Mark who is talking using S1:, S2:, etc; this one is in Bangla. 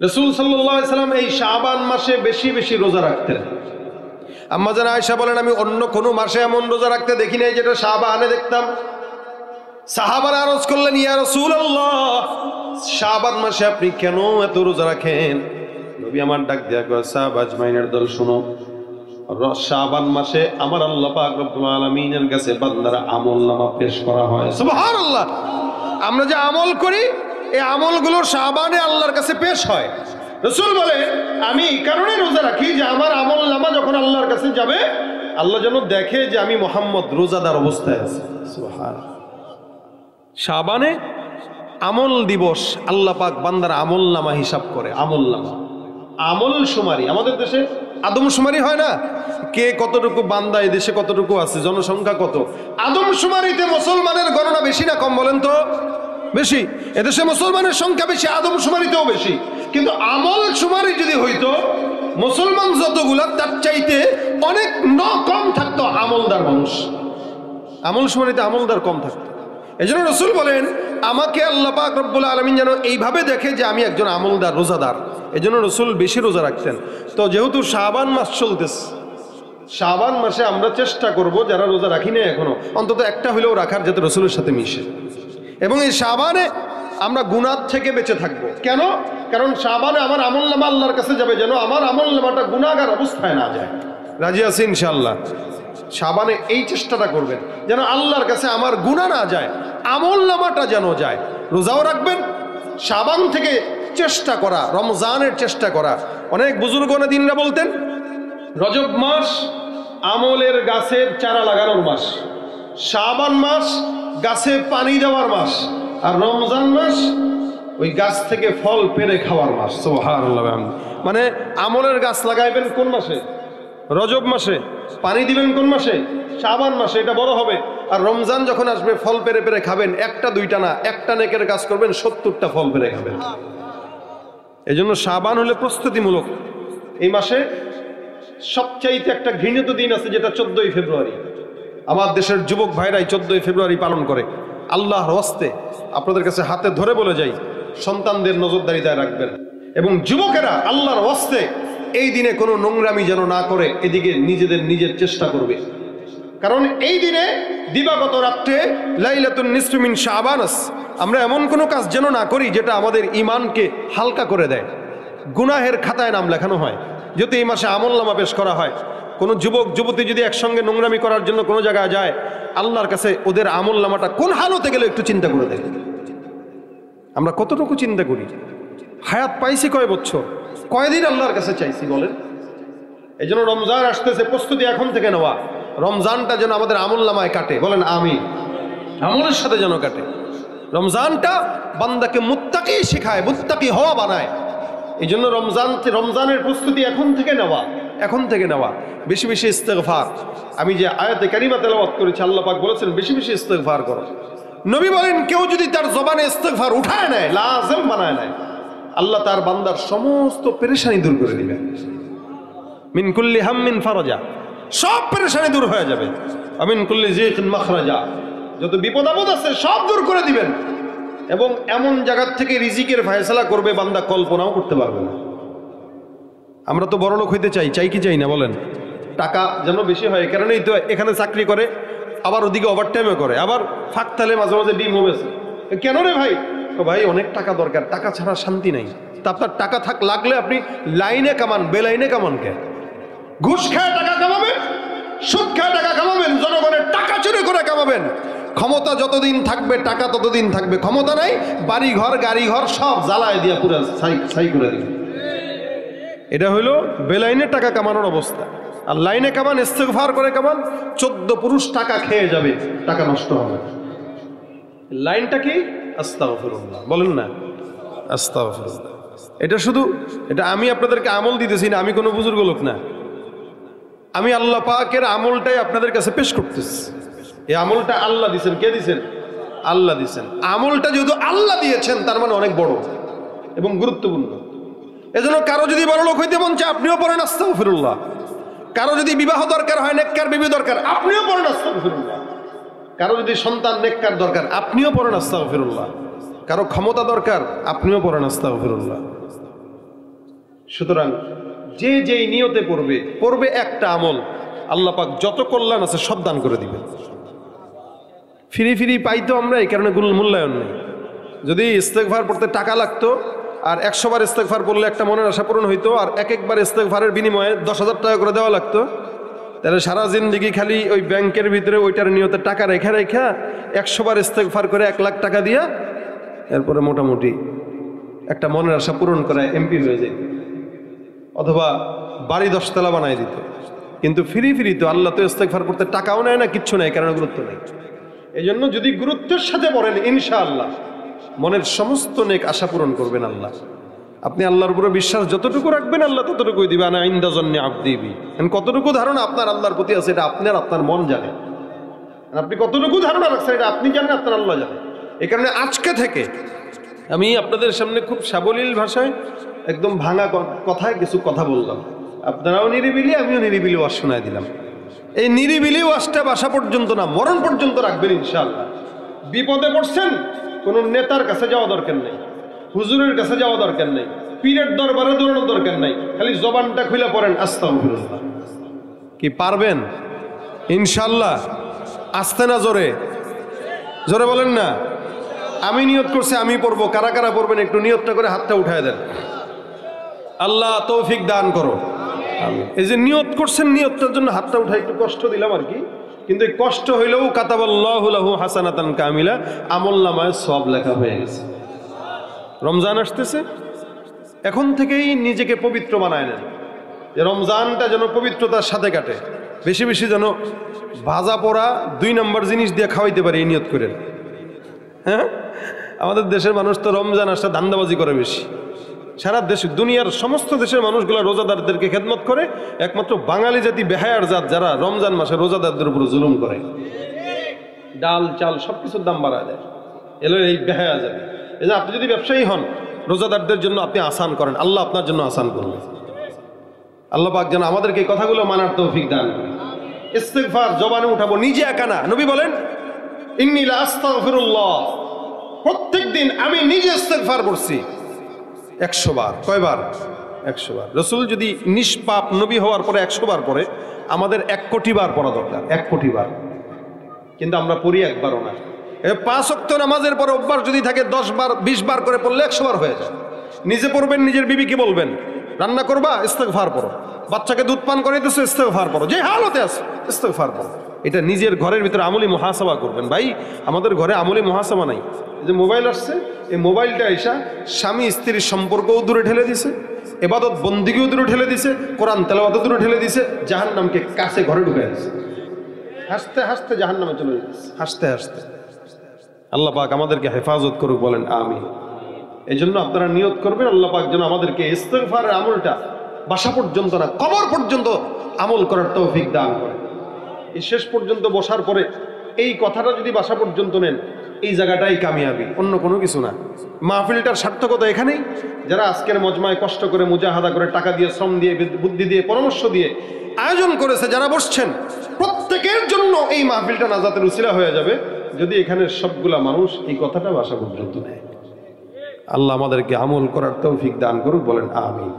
S1: রাসূল সাল্লাল্লাহু আলাইহি সাল্লাম এই শাবান মাসে বেশি বেশি রোজা রাখতেন। আম্মা জান আয়েশা বলেন, আমি অন্য কোনো মাসে এমন রোজা রাখতে দেখি নাই যেটা শাবানে দেখতাম। সাহাবারা আরজ করলেন, ইয়া রাসূলুল্লাহ, শাবান মাসে আপনি কেন এত রোজা রাখেন? নবী আমার ডাক দেয়া কয়, সাহাবা আজমাইনের দল শুনো, শাবান মাসে আমার আল্লাহ পাক রব্বুল আলামিনের কাছে বান্দারা আমলনামা পেশ করা হয়। সুবহানাল্লাহ। আমরা যে আমল করি এই আমলগুলো শাবানে আল্লাহর কাছে পেশ হয়। রাসূল বলে, আমি এই কারণে রোজা রাখি যে আমার আমলনামা যখন আল্লাহর কাছে যাবে, আল্লাহ যেন দেখে যে আমি মুহাম্মদ রোজাদার অবস্থায় আছি। সুবহানাল্লাহ। শাবানে আমল দিবস, আল্লাহ পাক বান্দার আমলনামা হিসাব করে। আমলনামা, আমল শুমারি। আমাদের দেশে আদমশুমারি হয় না, কে কতটুকু বান্দা এই দেশে কতটুকু আছে, জনসংখ্যা কত। আদমশুমারিতে মুসলমানের গণনা বেশি না কম বলেন তো? বেশি। এদেশে মুসলমানের সংখ্যা বেশি, আদমশুমারিতেও বেশি। কিন্তু আমল শুমারি যদি হইতো, মুসলমান যতগুলা তার চাইতে অনেক কম থাকতো আমলদার মানুষ। আমল শুমারিতে আমলদার কম থাকতো। এজন্য রাসূল বলেন, আমাকে আল্লাহ পাক রব্বুল আলামিন যেন এইভাবে দেখে যে আমি একজন আমলদার, রোজাদার। এজন্য রাসূল বেশি রোজা রাখতেন। তো যেহেতু শাবান মাস চলতেছে, শাবান মাসে আমরা চেষ্টা করব যারা রোজা রাখি না এখনো, অন্তত একটা হলেও রাখার, যাতে রাসূলের সাথে মিশে। এবং এই শাবানে আমরা গুনাহ থেকে বেঁচে থাকবো। কেন? কারণ শাবানে আমার আমলনামা আল্লাহর কাছে যাবে, যেন আমার আমলনামাটা গুনাহগার অবস্থায় না যায়। রাজি আছি ইনশাআল্লাহ? শাবানে এই চেষ্টাটা করবেন যেন আল্লাহর কাছে আমার গুনাহ না যায়, আমলনামাটা যেন যায়। রোজাও রাখবেন, শাবান থেকে চেষ্টা করা, রমজানের চেষ্টা করা। অনেক বুজুর্গনা দিনরা বলতেন, রজব মাস আমলের গাছের চারা লাগানোর মাস, শাবান মাস গাছে পানি দেওয়ার মাস, আর রমজান মাস ওই গাছ থেকে ফল পেরে খাওয়ার মাস। সুবহানাল্লাহ। মানে আমলের গাছ লাগাইবেন কোন মাসে? রজব মাসে। পানি দিবেন কোন মাসে? শাবান মাসে। এটা বড় হবে। আর রমজান যখন আসবে ফল পেরে পেরে খাবেন, একটা দুইটা না, একটা নেকের কাজ করবেন, 70টা ফল পেরে খাবেন। এই জন্য শাবান হলে প্রস্তুতিমূলক। এই মাসে সবচাইতে একটা ঘৃণিত দিন আছে, যেটা 14ই ফেব্রুয়ারি। আমার দেশের যুবক ভাইরাই 14ই ফেব্রুয়ারি পালন করে। আল্লাহর ওয়াস্তে আপনাদের কাছে হাতে ধরে বলে যাই, সন্তানদের নজরদারিতে রাখবেন। এবং যুবকেরা আল্লাহর ওয়াস্তে এই দিনে কোনো নোংরামি যেন না করে, এদিকে নিজের চেষ্টা করবে। কারণ এই দিনে দিবাগত রাত্রে লাইলাতুন নিসফি মিন শাবান, আমরা এমন কোনো কাজ যেন না করি যেটা আমাদের ঈমানকে হালকা করে দেয়, গুনাহের খাতায় নাম লেখানো হয়। যদি এই মাসে আমলনামা পেশ করা হয়, কোনো যুবক যুবতী যদি একসঙ্গে নোংরামি করার জন্য কোনো জায়গায় যায়, আল্লাহর কাছে ওদের আমলনামাটা কোন হালতে গেলে একটু চিন্তা করে দেয়। আমরা কতটুকু চিন্তা করি? হায়াত পাইছি কয় বছর, কয়দিন আল্লাহর কাছে চাইছি বলেন? এই জন্য রমজান আসতেছে, প্রস্তুতি এখন থেকে নেওয়া। রমজানটা যেন আমাদের আমলনামায় কাটে, বলেন আমিন। আমলের সাথে যেন কাটে। রমজানটা বান্দাকে মুত্তাকি শেখায়, মুত্তাকি হওয়া বানায়। এই জন্য রমজানের প্রস্তুতি এখন থেকে নেওয়া। বেশি বেশি ইস্তেগফার। আমি যে আয়াতে কারিমা তেলাওয়াত করেছি, আল্লাহ পাক বলেছেন বেশি বেশি ইস্তেগফার করো। নবী বলেন, কেউ যদি তার জবানে ইস্তেগফার উঠায় নেয়, লাজিম বানায় নেয়, আল্লাহ তার বান্দার সমস্ত পেরেশানি দূর করে দিবেন। মিন কুল্লি হাম্মিন ফারাজা, সব পেরেশানি দূর হয়ে যাবে। আমিন কুল্লি যিকিন মাখরাজা, যত বিপদ আপদ আছে সব দূর করে দিবেন। এবং এমন জায়গার থেকে রিজিকের ফয়সালা করবে বান্দা কল্পনাও করতে পারবে না। আমরা তো বড় লোক হইতে চাই কি চাই না বলেন? টাকা যেন বেশি হয়, কারণেই তো এখানে চাকরি করে, আবার ওদিকে ওভারটাইমও করে, আবার ফাঁক তালে মাঝে মাঝে ডিম হবেছে। কেন রে ভাই? ভাই অনেক টাকা দরকার, টাকা ছাড়া শান্তি নাই। তা আপনার টাকা লাগলে আপনি লাইনে কামান, বেলাইনে কামান কে? ঘুষ খায় টাকা কামাবেন, সুদ খায় টাকা কামাবেন, জনগণের টাকা চুরি করে কামাবেন। ক্ষমতা যতদিন থাকবে টাকা ততদিন থাকবে, ক্ষমতা নাই বাড়ি ঘর গাড়ি ঘর সব জ্বালায় দিয়া পুরো ছাই করে দিবে। এটা হইল বেলাইনে টাকা কামানোর অবস্থা। আর লাইনে কামান, ইস্তেগফার করে কামান, 14 পুরুষ টাকা খেয়ে যাবে, টাকা নষ্ট হবে। লাইনটা কি? আস্তাগফিরুল্লাহ, বলেন না আস্তাগফিরুল্লাহ। এটা আমি আপনাদেরকে আমল দিতেছি না, আমি কোনো বুজুর্গ লোক না। আমি আল্লাহ পাকের আমলটাই আপনাদের কাছে পেশ করতেছি। এই আমলটা আল্লাহ দিয়েছেন। কে দিয়েছেন? আল্লাহ দিয়েছেন। আমলটা যেহেতু আল্লাহ দিয়েছেন, তার মানে অনেক বড় এবং গুরুত্বপূর্ণ। এজন্য কারো যদি বড় লোক হইতে মন চায়, আপনিও পড়েন আস্তাগফিরুল্লাহ। কারো যদি বিবাহ দরকার হয়, নেককার বিবি দরকার, আপনিও পড়েন আস্তাগফিরুল্লাহ। কারো যদি সন্তান নেককার দরকার, আপনিও পড়েন আস্তাগফিরুল্লাহ। কারো ক্ষমতা দরকার, আপনিও পড়েন আস্তাগফিরুল্লাহ। সুতরাং যে যেই নিয়তে পড়বে একটা আমল, আল্লাহ পাক যত কল্যাণ আছে সব দান করে দিবেন। ফ্রি পাইতো আমরা, এই কারণে মূল্যায়ন নেই। যদি ইস্তেগফার পড়তে টাকা লাগতো আর 100 বার ইস্তেগফার পড়লে একটা মনের আশা পূরণ হইতো, আর একবার ইস্তেগফারের বিনিময়ে 10,000 টাকা করে দেওয়া লাগতো, তাহলে সারা জিন্দেগি খালি ওই ব্যাংকের ভিতরে ওইটার নিয়তে টাকা রেখা 100 বার ইস্তেগফার করে 1 লাখ টাকা দিয়া এরপরে মোটামুটি একটা মনের আশা পূরণ করে এমপি হয়ে যেত, অথবা বাড়ি 10 তলা বানাই দিত। কিন্তু ফ্রি তো আল্লাহ তো ইস্তেগফার করতে টাকাও নেয় না, কিচ্ছু নেই, কারণ গুরুত্ব নেই। এই জন্য যদি গুরুত্বের সাথে পড়েন, ইনশাআল্লাহ মনের সমস্ত নেক আশা পূরণ করবেন আল্লাহ। আপনি আল্লাহর উপরে বিশ্বাস যতটুকু রাখবেন আল্লাহ ততটুকুই দিবে। আনা ইনদা জন্নি আবদি বি, কতটুকু ধারণা আপনার আল্লাহর প্রতি আছে এটা আপনার মন জানে। আপনি কতটুকু ধারণা রাখছেন এটা আপনি জানেন, আপনার আল্লাহ জানে। এই কারণে আজকে থেকে আমি আপনাদের সামনে খুব সাবলীল ভাষায় একদম ভাঙা কথায় কিছু কথা বললাম। আপনারাও নিরিবিলি, আমিও নিরিবিলি ওয়াজ শোনায় দিলাম। এই নিরিবিলি ওয়াজটা বাসা পর্যন্ত না, মরণ পর্যন্ত রাখবেন ইনশাআল্লাহ। বিপদে পড়ছেন, কোন নেতার কাছে যাওয়া দরকার নেই, হুজুরের কাছে যাওয়া দরকার নেই, পীরের দরবারে দৌড়ানোর দরকার নেই, খালি জবানটা খুলে পড়েন আস্তাগফিরুল্লাহ। কি পারবেন ইনশাআল্লাহ? আস্তে না জোরে জোরে বলেন না। আমি নিয়ত করছি আমি পড়বো, কারা কারা পড়বেন একটু নিয়তটা করে হাতটা উঠায় দেন। আল্লাহ তৌফিক দান করো। এই যে নিয়ত করছেন, নিয়তটার জন্য হাতটা উঠায় একটু কষ্ট দিলাম আর কি, কিন্তু এই কষ্ট হইলেও কাতাবাল্লাহু লাহু হাসানাতান কামিলা, আমলনামায় সওয়াব লেখা হয়ে গেছে। রমজান আসতেছে, এখন থেকেই নিজেকে পবিত্র বানায় নেন, যে রমজানটা যেন পবিত্রতার সাথে কাটে। বেশি বেশি যেন ভাজা পোড়া 2 নম্বর জিনিস দিয়ে খাওয়াইতে পারি, এই নিয়ত করেন। হ্যাঁ, আমাদের দেশের মানুষ তো রমজান আসলে ধান্দাবাজি করে বেশি। সারা দেশ, দুনিয়ার সমস্ত দেশের মানুষগুলো রোজাদারদেরকে খেদমত করে, একমাত্র বাঙালি জাতি বেহায়ার জাত যারা রমজান মাসে রোজাদারদের উপর জুলুম করে, ডাল চাল সবকিছুর দাম বাড়ায় দেয়। এলো এই বেহায়া জাতি। এই যে আপনি যদি ব্যবসায়ী হন, রোজাদারদের জন্য আপনি আসান করেন, আল্লাহ আপনার জন্য আসান করবেন। আল্লাহ পাক যেন আমাদেরকে এই কথাগুলো মানার তৌফিক দান করেন। ইস্তিগফার জবানে উঠাবো, নিজে একা না। নবী বলেন ইন্নী লা আস্তাগফিরুল্লাহ, প্রত্যেকদিন আমি নিজে ইস্তিগফার করছি 100 বার। কয়বার? 100 বার। রাসূল যদি নিষ্পাপ নবী হওয়ার পরে 100 বার পড়ে, আমাদের 1 কোটি বার পড়া দরকার, 1 কোটি বার। কিন্তু আমরা পড়ি একবারও না। 5 ওয়াক্ত নামাজের পর অভ্যাস যদি থাকে 10 বার 20 বার করে পড়লে 100 বার হয়ে যায়। নিজে পড়বেন, নিজের বিবিকে বলবেন, রান্না করবা ইস্তিগফার পড়ো, বাচ্চাকে দুধ পান করাইতেছো ইস্তিগফার পড়ো, যে হালতে আছে ইস্তিগফার পড়ো। এটা নিজের ঘরের ভিতরে আমলি মুহাসাবা করবেন। ভাই, আমাদের ঘরে আমলি মুহাসাবা নাই। যে মোবাইল আসছে, এই মোবাইলটা এসা স্বামী স্ত্রীর সম্পর্কও দূরে ঠেলে দিছে, ইবাদত বন্দিগিও দূরে ঠেলে দিছে, কোরআন তেলাওয়াতও দূরে ঠেলে দিছে, জাহান্নামকে কাছে ঘরে ঢুকে দিছে। হাসতে হাসতে জাহান্নামে চলে যেতেছে, হাসতে হাসতে। আল্লাহ পাক আমাদেরকে হেফাজত করুক, বলেন আমিন। এই জন্য আপনারা নিয়ত করবেন আল্লাহ পাক যেন আমাদেরকে ইস্তিগফারের আমলটা বাসা পর্যন্ত না, কবর পর্যন্ত আমল করার তৌফিক দান করে। এই শেষ পর্যন্ত বসার পরে এই কথাটা যদি বাসা পর্যন্ত নেন, এই জায়গাটাই কামিয়াবি, অন্য কোনো কিছু না। মাহফিলটার সার্থকতা এখানেই। যারা আজকের মজমায় কষ্ট করে মুজাহাদা করে টাকা দিয়ে, শ্রম দিয়ে, বুদ্ধি দিয়ে, পরামর্শ দিয়ে আয়োজন করেছে, যারা বসছেন, প্রত্যেকের জন্য এই মাহফিলটা নাজাতের উসিলা হয়ে যাবে যদি এখানের সবগুলা মানুষ এই কথাটা বাসা পর্যন্ত নেয়। আল্লাহ আমাদেরকে আমল করার তৌফিক দান করুক, বলেন আমিন।